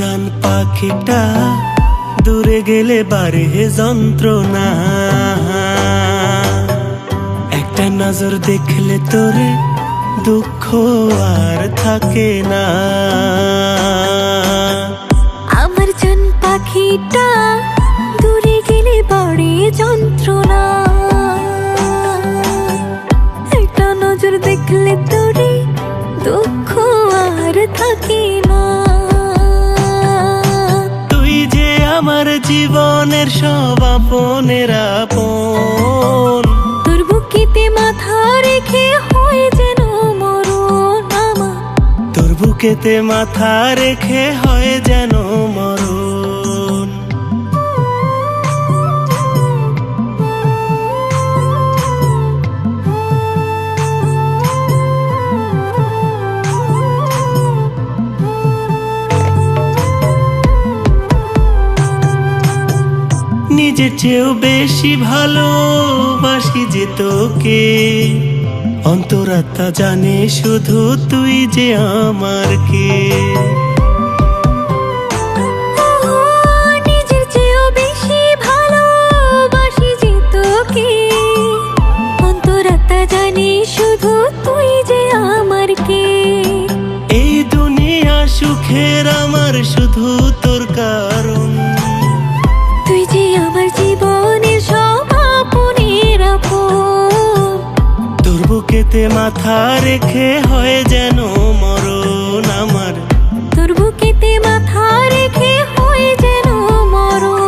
জান পাখিটা দূরে গেলে বাড়ে যন্ত্রণা। একটা নজর দেখলে তোরে দুঃখ আর থাকে না। আমার জান পাখিটা দূরে গেলে বাড়ে যন্ত্রণা। একটা নজর দেখলে তোরে দুঃখ আর থাকে না। তুই যে আমার জীবনের সব আপনের আপন, তোর বুকেতে মাথা রেখে হয় যেন মরণ আমার। তোর বুকেতে মাথা রেখে হয় যেন মরণ। নিজের চেয়েও বেশি ভালোবাসি যে তোকে, অন্তরাত্মা জানে শুধু তুই যে আমার কে। নিজের চেয়েও বেশি ভালোবাসি যে তোকে, অন্তরাত্মা জানে শুধু তুই যে আমার কে। এই দুনিয়া সুখের আমার শুধু তোর কারণ, তুই যে আমার জীবনের সব আপনের আপন। তোর বুকেতে মাথা রেখে হয় যেন মরণ আমার। তোর বুকেতে মাথা রেখে হয় যেন মরণ।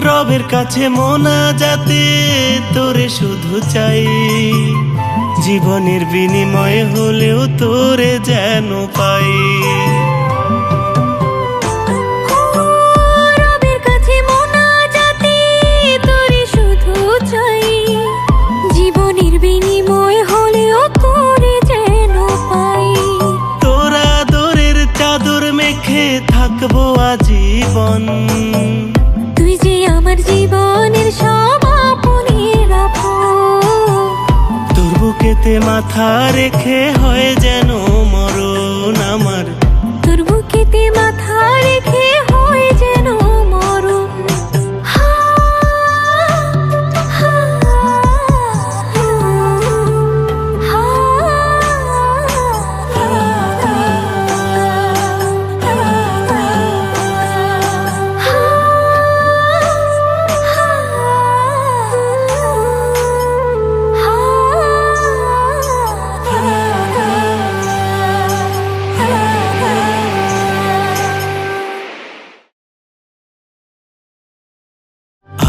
রবের কাছে মোনাজাতে তোরে শুধু চাই, জীবনের বিনিময়ে হলেও তোরে যেন পাই। রবের কাছে মোনাজাতে তোরে শুধু চাই, জীবনের বিনিময় হলেও তোরে যেন পাই। তোর আদরের চাদর মেখে থাকবো আজীবন, তুই যে আমার জীবনের সব আপনের আপন। তোর বুকেতে মাথা রেখে হয় যেন মরণ আমার। তোর বুকেতে মাথা রেখে হয় যেন মরণ।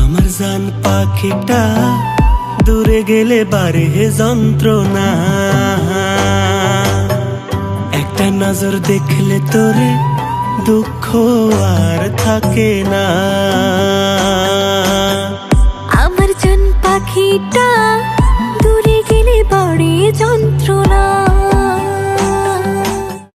আমার জান পাখিটা দূরে গেলে বাড়ে যন্ত্রণা। একটা নজর দেখলে তোরে দুঃখ আর থাকে না। আমার জান পাখিটা দূরে গেলে বাড়ে যন্ত্রণা।